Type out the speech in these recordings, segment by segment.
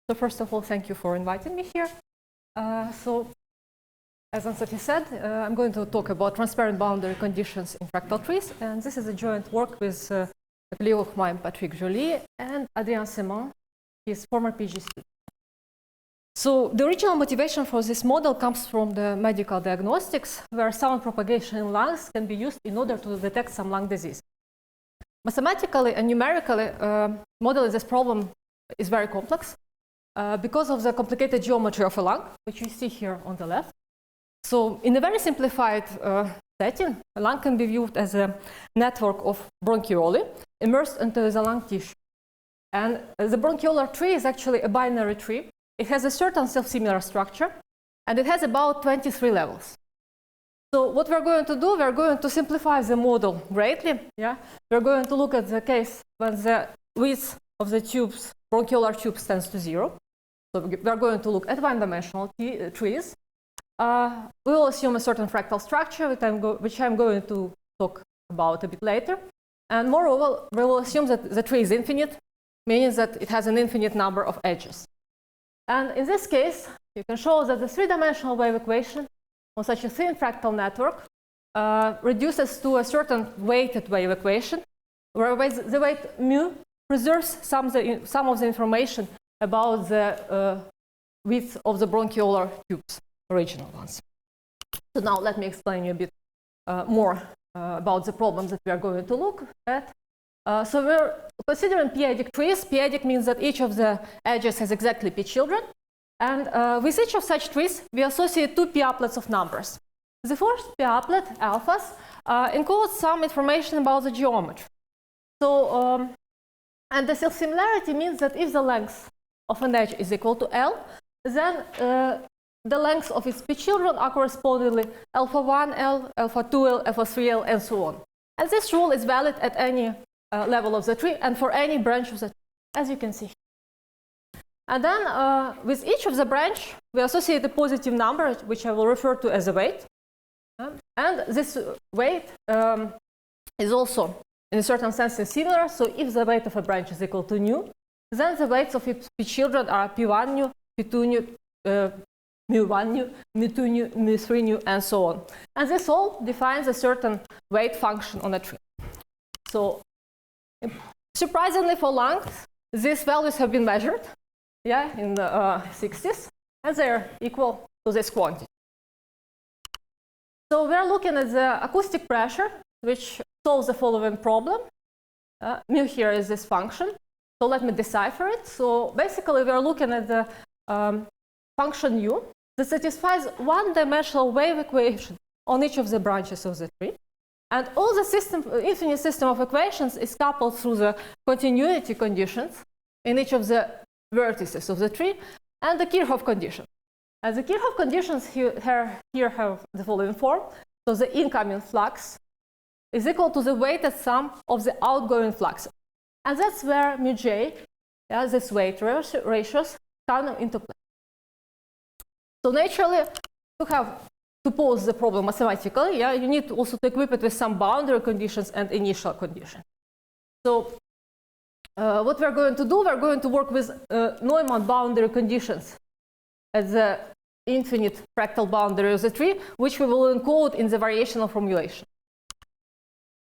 So first of all, thank you for inviting me here. So as Ansati said, I'm going to talk about transparent boundary conditions in fractal trees, and this is a joint work with a colleague of mine, Patrick Joly, and Adrien Seman, his former PhD student. So the original motivation for this model comes from the medical diagnostics, where sound propagation in lungs can be used in order to detect some lung disease. Mathematically and numerically, modeling this problem is very complex because of the complicated geometry of a lung, which you see here on the left. So in a very simplified setting, a lung can be viewed as a network of bronchioli immersed into the lung tissue. And the bronchiolar tree is actually a binary tree. It has a certain self-similar structure, and it has about 23 levels. So what we're going to do, we're going to simplify the model greatly. Yeah? We're going to look at the case when the width of the tubes, bronchiolar tube, tends to 0. So we're going to look at one-dimensional trees. We will assume a certain fractal structure, which I'm going to talk about a bit later. And moreover, we will assume that the tree is infinite, meaning that it has an infinite number of edges. And in this case, you can show that the three-dimensional wave equation on such a thin fractal network reduces to a certain weighted wave equation, where the weight mu preserves some of the information about the width of the bronchiolar tubes, original ones. So now let me explain you a bit more about the problems that we are going to look at. So we're considering p-adic trees. P-adic means that each of the edges has exactly p children. And with each of such trees, we associate two p-applets of numbers. The first p-applet, alphas, encodes some information about the geometry. So, and the self-similarity means that if the length of an edge is equal to L, then the lengths of its p children are correspondingly alpha 1L, alpha 2L, alpha 3L, and so on. And this rule is valid at any level of the tree and for any branch of the tree, as you can see. And then with each of the branch, we associate a positive number, which I will refer to as a weight. And this weight is also, in a certain sense, similar. So if the weight of a branch is equal to nu, then the weights of its children are p1 nu, p2 nu, mu1 nu, mu2 nu, mu3 nu, and so on. And this all defines a certain weight function on a tree. So surprisingly for lungs, these values have been measured in the 60s, and they're equal to this quantity. So we're looking at the acoustic pressure, which solves the following problem. Mu here is this function. So let me decipher it. So basically, we're looking at the function u that satisfies one-dimensional wave equation on each of the branches of the tree. And all the infinite system of equations is coupled through the continuity conditions in each of the vertices of the tree and the Kirchhoff condition. And the Kirchhoff conditions here have the following form. So the incoming flux is equal to the weighted sum of the outgoing flux. And that's where mu j, these weight ratios, come into play. So naturally, to pose the problem mathematically, you need also to equip it with some boundary conditions and initial conditions. So what we're going to do, we're going to work with Neumann boundary conditions at the infinite fractal boundary of the tree, which we will encode in the variational formulation.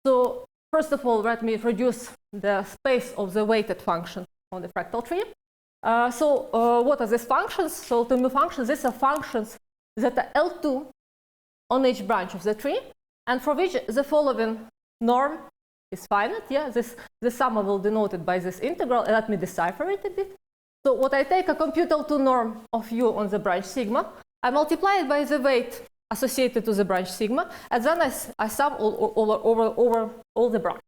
So first of all, let me introduce the space of the weighted function on the fractal tree. What are these functions? So to mu functions, these are functions that are L2 on each branch of the tree, and for which the following norm is finite. The sum will be denoted by this integral, and let me decipher it a bit. So what I take a compute L2 norm of u on the branch sigma, I multiply it by the weight associated to the branch sigma, and then I sum over all the branches.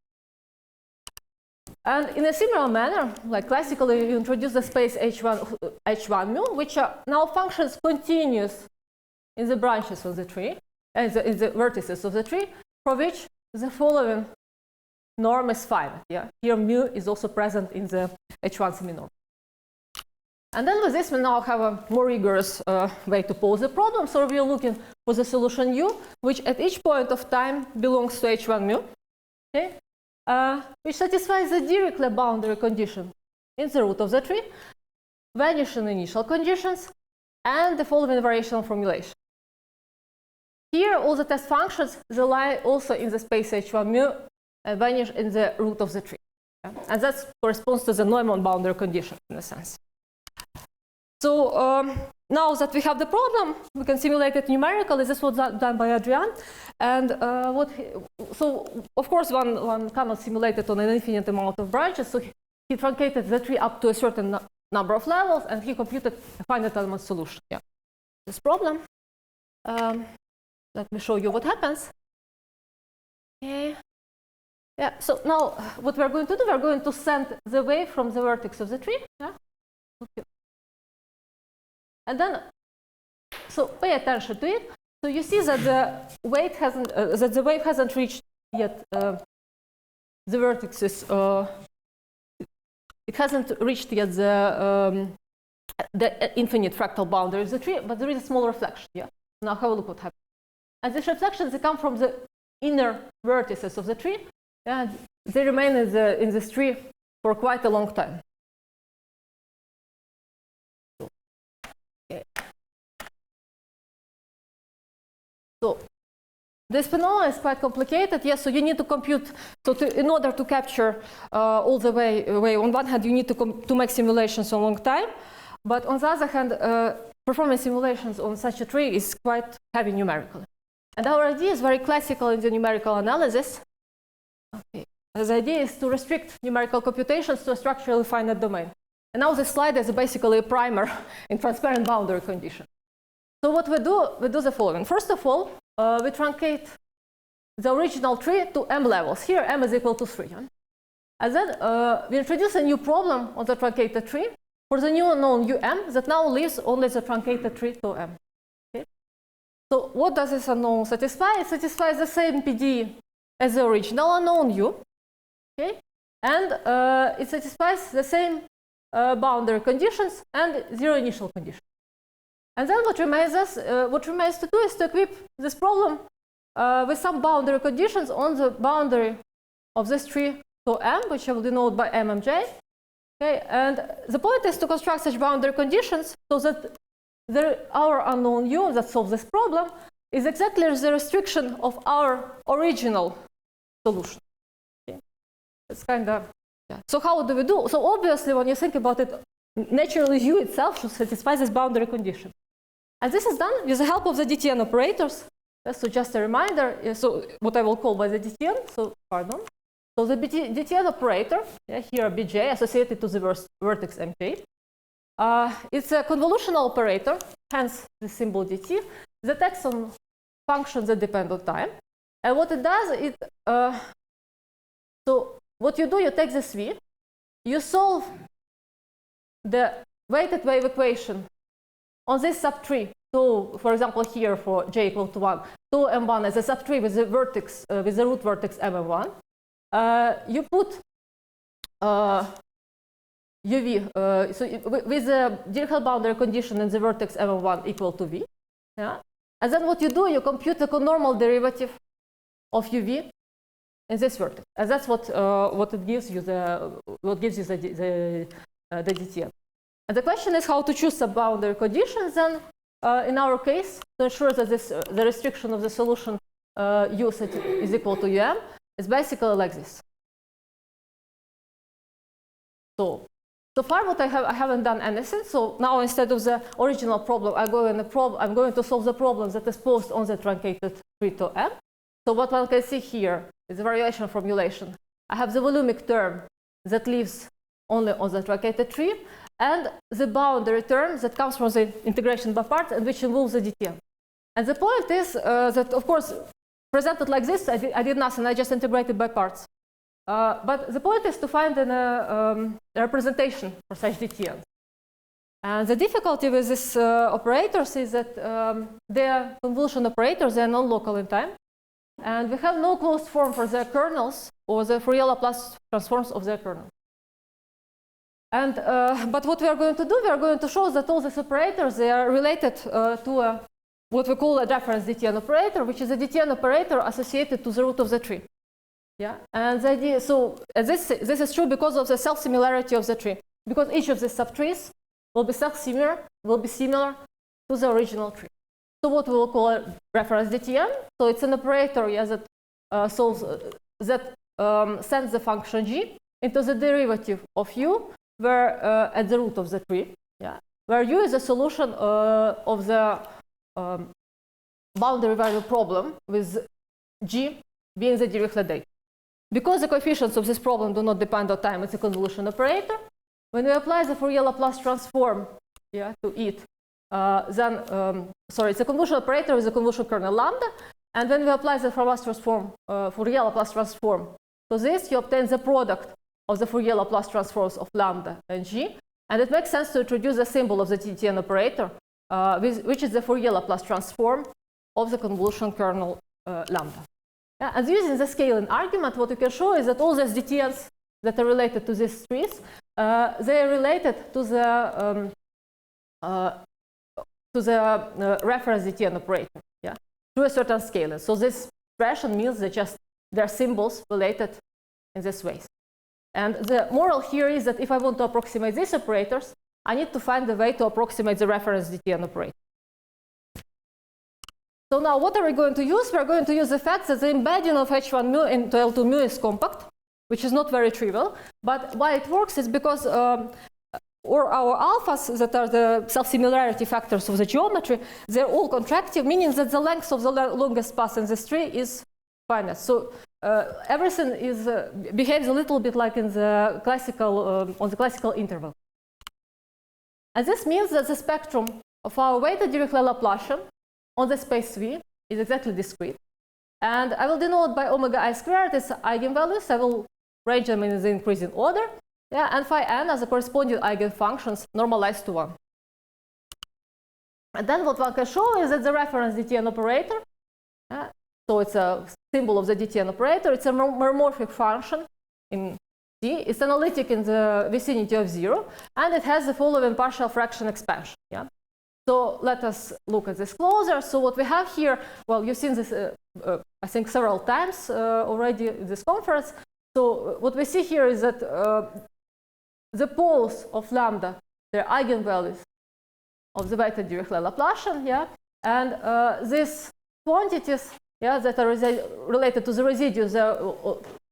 And in a similar manner, like classically, you introduce the space H1 mu, which are now functions continuous in the branches of the tree, in the vertices of the tree, for which the following norm is finite. Here mu is also present in the H1 semi-norm. And then with this, we now have a more rigorous way to pose the problem. So we're looking for the solution u, which at each point of time belongs to H1 mu, which satisfies the Dirichlet boundary condition in the root of the tree. vanishing initial conditions, and the following variational formulation. Here, all the test functions, they lie also in the space H1 mu and vanish in the root of the tree. Yeah? And that corresponds to the Neumann boundary condition, in a sense. So now that we have the problem, we can simulate it numerically. This was done by Adrian. And so, of course, one cannot simulate it on an infinite amount of branches. So he truncated the tree up to a certain number of levels, and he computed a finite element solution. Yeah. This problem. Let me show you what happens. Okay. Yeah. So now, what we're going to do, we're going to send the wave from the vertex of the tree. Yeah. Okay. And then, so pay attention to it. So you see that the wave hasn't reached yet the vertices. It hasn't reached yet the infinite fractal boundary of the tree, but there is a small reflection. Yeah. Now have a look what happens. And these reflections, they come from the inner vertices of the tree, and they remain in this tree for quite a long time. Okay. So this phenomenon is quite complicated. Yes, so you need to compute. So in order to capture all the way, on one hand, you need to make simulations a long time, but on the other hand, performing simulations on such a tree is quite heavy numerically. And our idea is very classical in the numerical analysis. Okay. The idea is to restrict numerical computations to a structurally finite domain. And now this slide is basically a primer in transparent boundary conditions. So what we do the following. First of all, we truncate the original tree to m levels. Here, m is equal to 3. And then we introduce a new problem on the truncated tree for the new unknown um that now leaves only the truncated tree to m. Okay? So what does this unknown satisfy? It satisfies the same PD as the original unknown u. Okay? And it satisfies the same boundary conditions and zero initial conditions. And then what remains to do is to equip this problem with some boundary conditions on the boundary of this tree to m, which I will denote by mmj. Okay, and the point is to construct such boundary conditions so that our unknown u that solves this problem is exactly the restriction of our original solution. Okay. It's kind of, yeah. So how do we do? So obviously, when you think about it, naturally u itself should satisfy this boundary condition. And this is done with the help of the DTN operators. So just a reminder, so what I will call by the DTN, so pardon. So the DTN operator, here bj associated to the vertex mj, it's a convolutional operator, hence the symbol dt, that acts on functions that depend on time. And what it does, so what you do, you take this v, you solve the weighted wave equation on this subtree. So, for example, here for j equal to 1, 2m1 as a subtree with the vertex, with the root vertex mm1. You put uv, so with the Dirichlet boundary condition in the vertex mm1 equal to v. Yeah? And then what you do, you compute the conormal derivative of uv in this vertex. And that's what it gives you the DTN. And the question is how to choose some boundary conditions. Then, in our case, to ensure that the restriction of the solution u is equal to um, it's basically like this. So far, what I haven't done anything. So now, instead of the original problem, I'm going to solve the problem that is posed on the truncated tree to m. So what one can see here is the variation formulation. I have the volumic term that lives only on the truncated tree, and the boundary term that comes from the integration by parts and which involves the DTN. And the point is that, of course, presented like this, I did nothing, I just integrated by parts. But the point is to find a representation for such DTN. And the difficulty with these operators is that they are convolution operators, they are non-local in time. And we have no closed form for their kernels or the Fourier Laplace transforms of their kernel. And, but what we are going to do, we are going to show that all these operators, they are related to what we call a reference DTN operator, which is a DTN operator associated to the root of the tree. Yeah, and the idea, so this is true because of the self-similarity of the tree. Because each of the subtrees will be similar to the original tree. So what we will call a reference DTN. So it's an operator, yeah, that sends the function g into the derivative of u, where at the root of the tree, yeah, where u is a solution of the boundary value problem with g being the Dirichlet data. Because the coefficients of this problem do not depend on time, it's a convolution operator. When we apply the Fourier Laplace transform, yeah, to it, it's a convolution operator with a convolution kernel lambda, and when we apply the Fourier Laplace transform to this, you obtain the product of the Fourier Laplace transforms of lambda and g, and it makes sense to introduce the symbol of the DTN operator, which is the Fourier Laplace transform of the convolution kernel lambda. Yeah, and using the scaling argument, what you can show is that all these DTNs that are related to these trees, they are related to the reference DTN operator, yeah, to a certain scaling. So this expression means that just their symbols related in this way. And the moral here is that if I want to approximate these operators, I need to find a way to approximate the reference DTN operator. So now what are we going to use? We're going to use the fact that the embedding of H1 mu into L2 mu is compact, which is not very trivial. But why it works is because our alphas, that are the self-similarity factors of the geometry, they're all contractive, meaning that the length of the longest path in this tree is finite. So everything behaves a little bit like in the classical, on the classical interval. And this means that the spectrum of our weighted Dirichlet Laplacian on the space V is exactly discrete. And I will denote by omega I squared its eigenvalues. I will range them in the increasing order. Yeah, and phi n as the corresponding eigenfunctions normalized to 1. And then what one can show is that the reference DTN operator, so it's a symbol of the DTN operator, it's a meromorphic function in D. It's analytic in the vicinity of 0, and it has the following partial fraction expansion. Yeah? So let us look at this closer. So what we have here, well, you've seen this, I think, several times already in this conference. So what we see here is that the poles of lambda, they're eigenvalues of the weighted Dirichlet Laplacian, yeah, and these quantities, yeah, that are related to the residues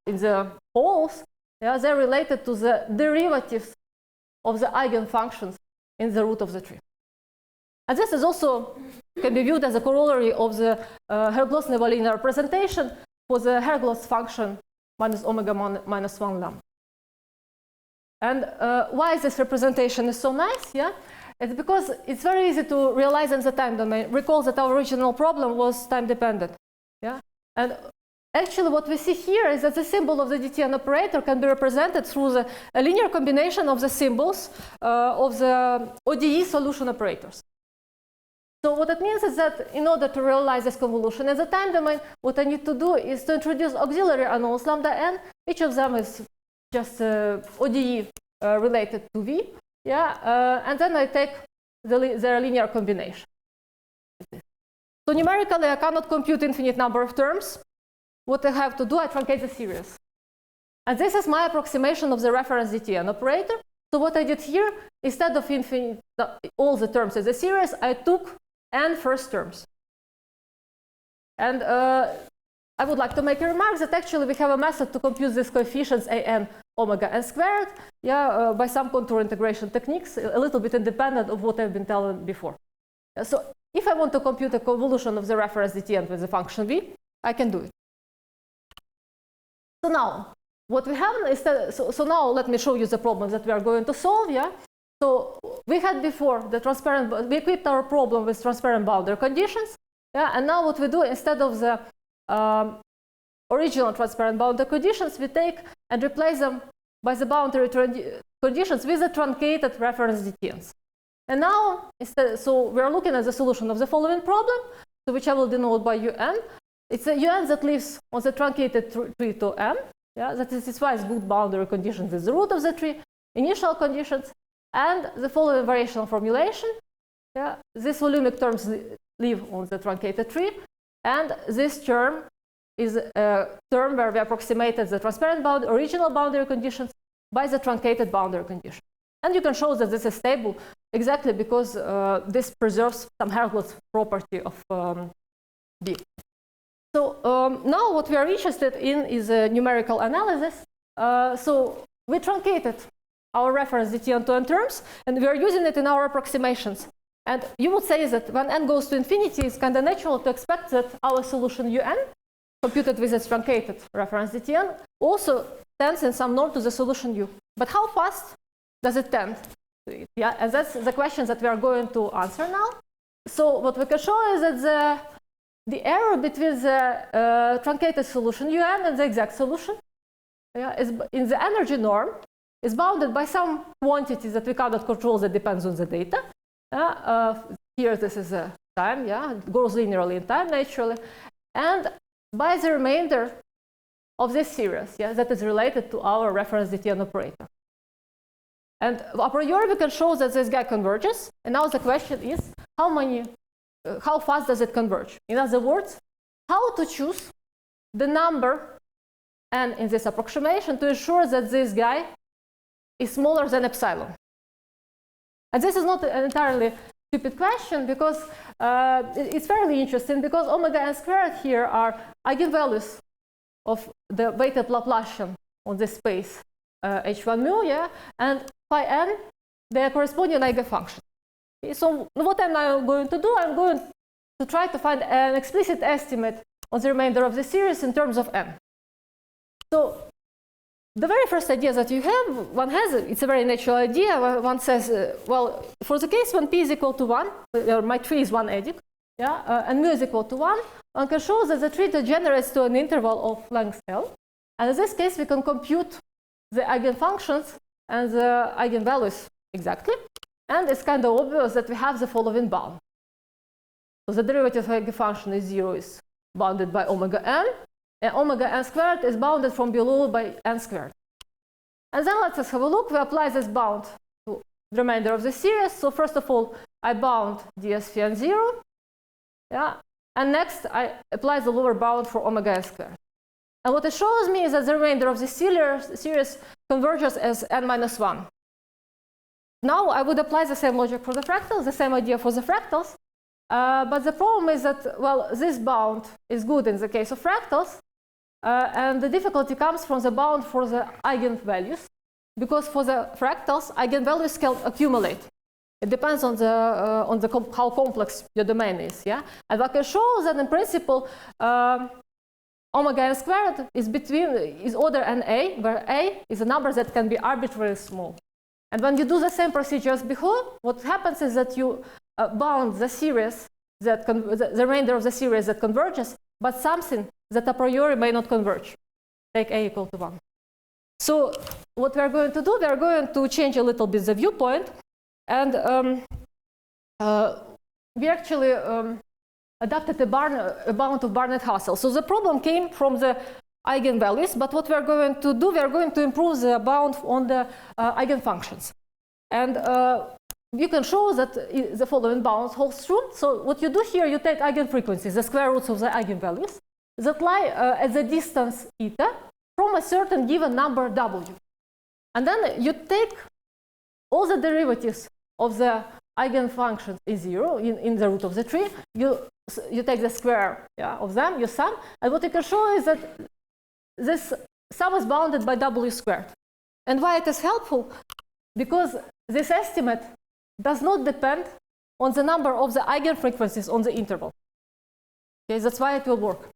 in the poles, yeah, they're related to the derivatives of the eigenfunctions in the root of the tree. And this is also can be viewed as a corollary of the Herglotz-Nevanlinna representation for the Herglotz function minus omega minus 1 lambda. And why this representation is so nice? Yeah, it's because it's very easy to realize in the time domain. Recall that our original problem was time dependent. Yeah, and actually what we see here is that the symbol of the DTN operator can be represented through a linear combination of the symbols of the ODE solution operators. So what it means is that in order to realize this convolution in the time domain, what I need to do is to introduce auxiliary unknowns lambda n. Each of them is just ODE related to V. Yeah, and then I take their linear combination. So numerically, I cannot compute infinite number of terms. What I have to do, I truncate the series. And this is my approximation of the reference DTN operator. So what I did here, instead of infinite, all the terms in the series, I took n first terms. And I would like to make a remark that actually we have a method to compute these coefficients an omega n squared, yeah, by some contour integration techniques, a little bit independent of what I've been telling before. So if I want to compute a convolution of the reference DTN with the function v, I can do it. So now, what we have is that, so now let me show you the problems that we are going to solve. Yeah. So we had before the transparent, we equipped our problem with transparent boundary conditions. Yeah, and now what we do, instead of the original transparent boundary conditions, we take and replace them by the boundary conditions with the truncated reference DTNs. And now, so we're looking at the solution of the following problem, so which I will denote by un. It's a un that lives on the truncated tree to n. Yeah, that satisfies good boundary conditions with the root of the tree, initial conditions, and the following variational formulation. Yeah, these volumic terms live on the truncated tree, and this term is a term where we approximated the transparent original boundary conditions by the truncated boundary condition. And you can show that this is stable exactly because this preserves some Herglotz property of B. So now what we are interested in is a numerical analysis. So we truncated our reference dt onto n terms, and we are using it in our approximations. And you would say that when n goes to infinity, it's kind of natural to expect that our solution un, computed with its truncated reference dtn, also tends in some norm to the solution u. But how fast does it tend to it? Yeah, and that's the question that we are going to answer now. So what we can show is that the error between the truncated solution un and the exact solution, yeah, is in the energy norm is bounded by some quantity that we cannot control that depends on the data. Here this is a time, yeah, it goes linearly in time naturally, and by the remainder of this series, yeah, that is related to our reference dtn operator. And a priori we can show that this guy converges, and now the question is how fast does it converge? In other words, how to choose the number n in this approximation to ensure that this guy is smaller than epsilon. And this is not an entirely stupid question because it's fairly interesting because omega n squared here are eigenvalues of the weighted Laplacian on this space h1 mu, yeah, and phi n, they are corresponding eigenfunctions. Okay, so what I'm now going to do, I'm going to try to find an explicit estimate on the remainder of the series in terms of n. So the very first idea that you have, one has, it's a very natural idea. One says, well, for the case when p is equal to 1, my tree is one adic, yeah, and mu is equal to 1, one can show that the tree degenerates to an interval of length L. And in this case, we can compute the eigenfunctions and the eigenvalues exactly. And it's kind of obvious that we have the following bound. So the derivative of eigenfunction is 0 is bounded by omega n. And omega n squared is bounded from below by n squared. And then let's have a look. We apply this bound to the remainder of the series. So first of all, I bound ds phi n 0. Yeah. And next, I apply the lower bound for omega n squared. And what it shows me is that the remainder of the series converges as n minus 1. Now I would apply the same logic for the fractals, the same idea for the fractals. But the problem is that, well, this bound is good in the case of fractals. And the difficulty comes from the bound for the eigenvalues, because for the fractals, eigenvalues can accumulate. It depends on how complex your domain is. Yeah, and I can show that in principle, omega n squared is order NA, where A is a number that can be arbitrarily small. And when you do the same procedure as before, what happens is that you bound the series the remainder of the series that converges, but something that a priori may not converge. Take A equal to 1. So what we are going to do, we are going to change a little bit the viewpoint, and we actually adapted a bound of Barnett-Hassel. So the problem came from the eigenvalues, but what we are going to do, we are going to improve the bound on the eigenfunctions. And you can show that the following bound holds true. So what you do here, you take eigenfrequencies, the square roots of the eigenvalues, that lie at the distance eta from a certain given number w. And then you take all the derivatives of the eigenfunctions in 0 in the root of the tree. You take the square, yeah, of them, you sum, and what you can show is that this sum is bounded by w squared. And why it is helpful? Because this estimate does not depend on the number of the eigenfrequencies on the interval. Okay, that's why it will work.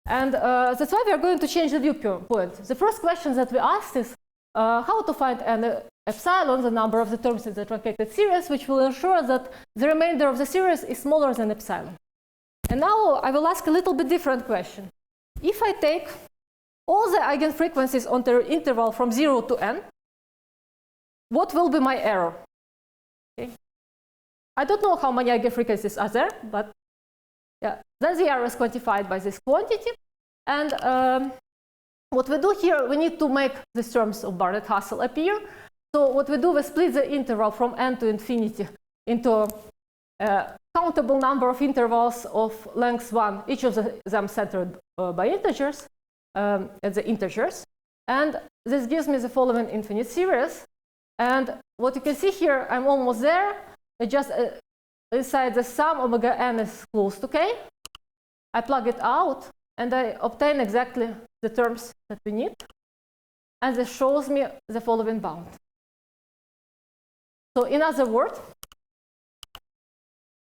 And that's why we are going to change the viewpoint. The first question that we asked is how to find an epsilon, the number of the terms in the truncated series, which will ensure that the remainder of the series is smaller than epsilon. And now I will ask a little bit different question. If I take all the eigenfrequencies on the interval from 0 to n, what will be my error? Okay. I don't know how many eigenfrequencies are there, but yeah, then the error is quantified by this quantity. And what we do here, we need to make these terms of Barnett-Hassel appear. So what we do, we split the interval from n to infinity into a countable number of intervals of length 1, each of them centered by integers, at the integers. And this gives me the following infinite series. And what you can see here, I'm almost there. I just inside the sum omega n is close to k. I plug it out, and I obtain exactly the terms that we need. And this shows me the following bound. So in other words,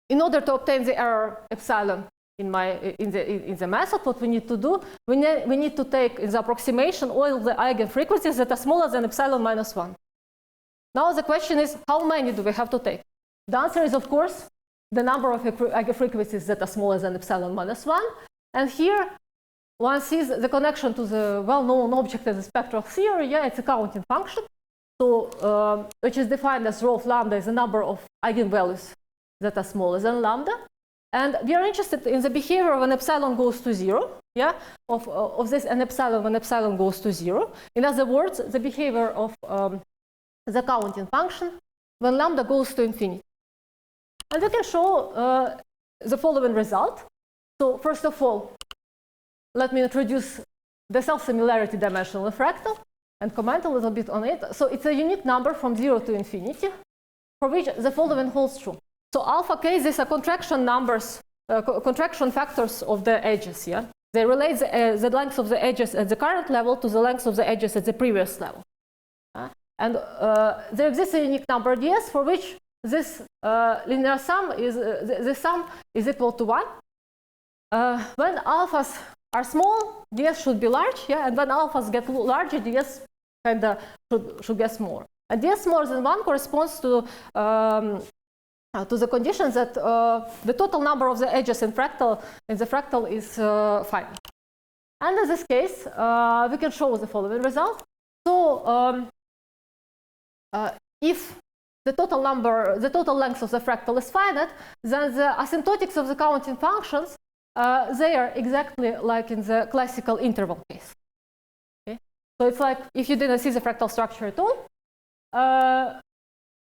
in order to obtain the error epsilon in the method, what we need to do, we need to take in the approximation all the eigenfrequencies that are smaller than epsilon minus 1. Now the question is, how many do we have to take? The answer is, of course, the number of eigenfrequencies that are smaller than epsilon minus 1. And here, one sees the connection to the well-known object in the spectral theory. Yeah, it's a counting function, so which is defined as rho of lambda is the number of eigenvalues that are smaller than lambda. And we are interested in the behavior when epsilon goes to 0, yeah, of this and epsilon when epsilon goes to 0. In other words, the behavior of the counting function when lambda goes to infinity. And we can show the following result. So first of all, let me introduce the self-similarity dimensional fractal and comment a little bit on it. So it's a unique number from 0 to infinity, for which the following holds true. So alpha k, these are contraction numbers, contraction factors of the edges. Yeah, they relate the length of the edges at the current level to the length of the edges at the previous level. And there exists a unique number ds for which this linear sum is the sum is equal to 1. When alphas are small, ds should be large. Yeah, and when alphas get larger, ds kind of should get smaller. And ds more than 1 corresponds to the condition that the total number of the edges in the fractal is finite. And in this case, we can show the following result. So if the total length of the fractal is finite, then the asymptotics of the counting functions they are exactly like in the classical interval case. Okay? So it's like if you didn't see the fractal structure at all,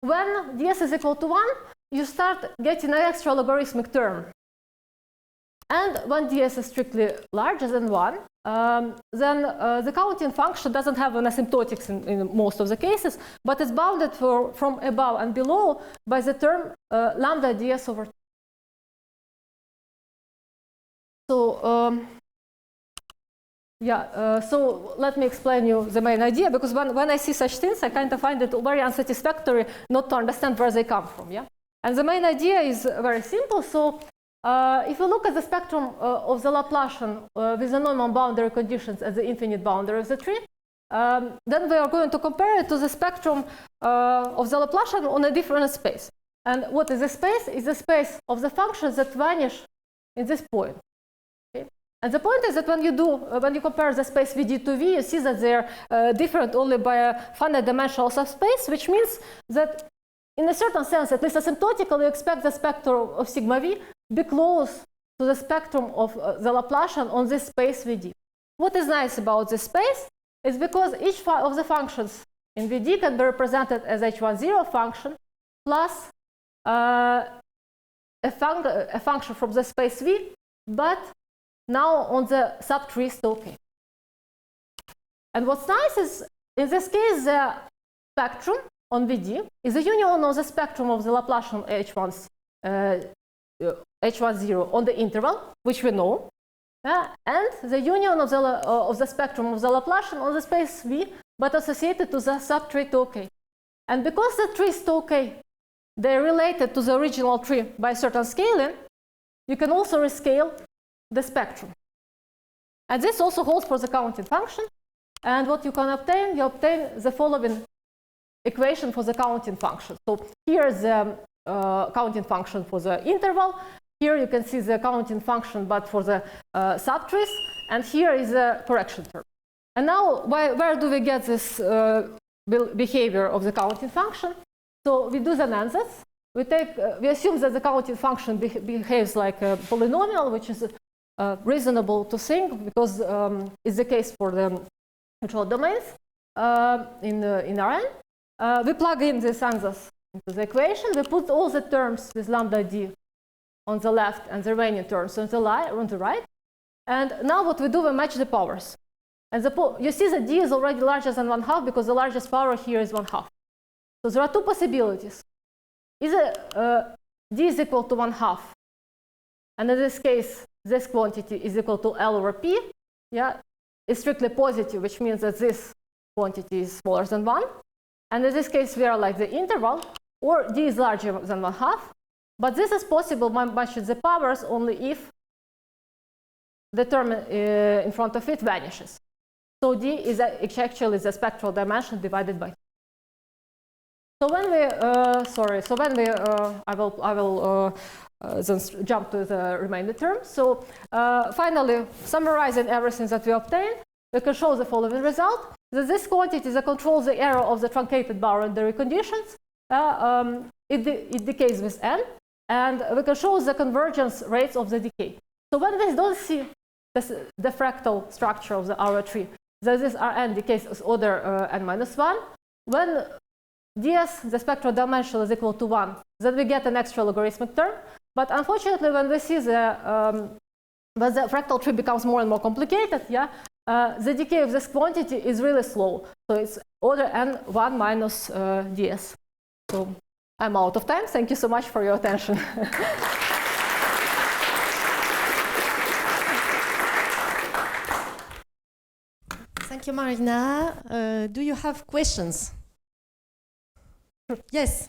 when ds is equal to 1, you start getting an extra logarithmic term. And when ds is strictly larger than 1, then the counting function doesn't have an asymptotics in most of the cases, but it's bounded from above and below by the term lambda ds over 2. So so let me explain you the main idea, because when I see such things, I kind of find it very unsatisfactory not to understand where they come from. Yeah, and the main idea is very simple. So if we look at the spectrum of the Laplacian with the normal boundary conditions at the infinite boundary of the tree, then we are going to compare it to the spectrum of the Laplacian on a different space. And what is the space? Is the space of the functions that vanish in this point. And the point is that when you compare the space Vd to V, you see that they're different only by a finite dimensional subspace, which means that in a certain sense, at least asymptotically, you expect the spectrum of sigma V be close to the spectrum of the Laplacian on this space Vd. What is nice about this space is because each of the functions in Vd can be represented as h10 function plus a function from the space V, but now on the subtree still k. And what's nice is, in this case, the spectrum on Vd is a union of the spectrum of the Laplacian h10 on the interval, which we know, and the union of the spectrum of the Laplacian on the space V, but associated to the subtree to k. And because the trees to k, they're related to the original tree by certain scaling, you can also rescale the spectrum. And this also holds for the counting function. And what you can obtain, you obtain the following equation for the counting function. So here is the counting function for the interval. Here you can see the counting function, but for the subtrees. And here is the correction term. And now, where do we get this behavior of the counting function? So we do the ansatz. We assume that the counting function behaves like a polynomial, which is reasonable to think, because it's the case for the control domains in Rn. We plug in this ansatz into the equation. We put all the terms with lambda d on the left and the remaining terms on the right. And now what we do, we match the powers. And you see that d is already larger than 1/2 because the largest power here is 1/2. So there are two possibilities. Either d is equal to 1/2, and in this case, this quantity is equal to L over P. Yeah, it's strictly positive, which means that this quantity is smaller than 1. And in this case, we are like the interval, or d is larger than 1/2. But this is possible much in the powers only if the term in front of it vanishes. So d is actually the spectral dimension divided by. So when we, I will then jump to the remainder term. So finally, summarizing everything that we obtained, we can show the following result: that this quantity that controls the error of the truncated boundary conditions, it decays with n, and we can show the convergence rates of the decay. So when we don't see the fractal structure of our tree, that this Rn decays as order n-1, when ds, the spectral dimension, is equal to 1, then we get an extra logarithmic term. But unfortunately, when we see when the fractal tree becomes more and more complicated, the decay of this quantity is really slow. So it's order n1 minus ds. So I'm out of time. Thank you so much for your attention. Thank you, Maryna. Do you have questions? Yes.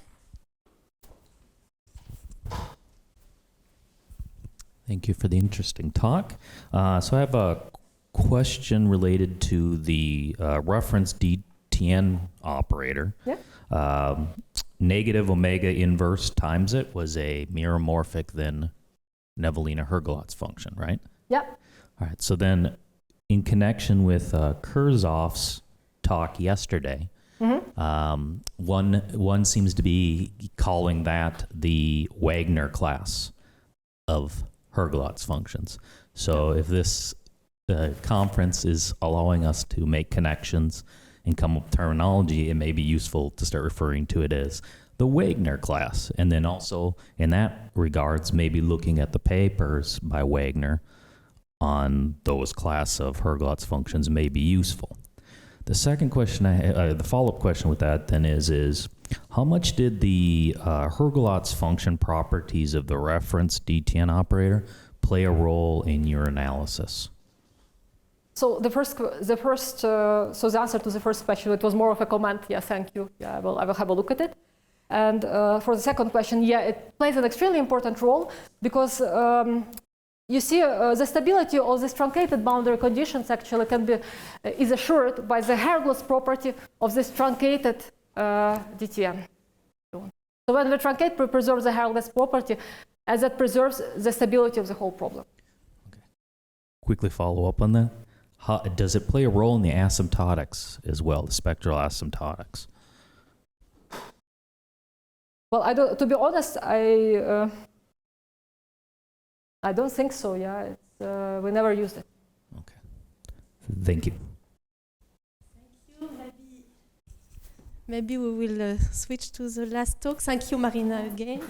Thank you for the interesting talk. So I have a question related to the reference DTN operator. Yeah. Negative omega inverse times it was a meromorphic then Nevanlinna-Herglotz function, right? Yeah. All right. So then in connection with Kurzov's talk yesterday, one seems to be calling that the Wagner class of Herglotz functions. So if this conference is allowing us to make connections and come up with terminology, it may be useful to start referring to it as the Wagner class. And then also in that regards, maybe looking at the papers by Wagner on those class of Herglotz functions may be useful. The second question, the follow-up question with that then is how much did the Herglotz function properties of the reference DTN operator play a role in your analysis? So the answer to the first question, it was more of a comment. Yeah, thank you. Yeah, I will have a look at it. And for the second question, yeah, it plays an extremely important role because you see, the stability of these truncated boundary conditions actually is assured by the Herglotz property of this truncated DTN. So when we truncate, we preserve the Herglotz property, as that preserves the stability of the whole problem. Okay. Quickly follow up on that. Does it play a role in the asymptotics as well, the spectral asymptotics? Well, to be honest, I don't think so. Yeah, we never used it. Okay. Thank you. Thank you. Maybe we will switch to the last talk. Thank you, Maryna, again.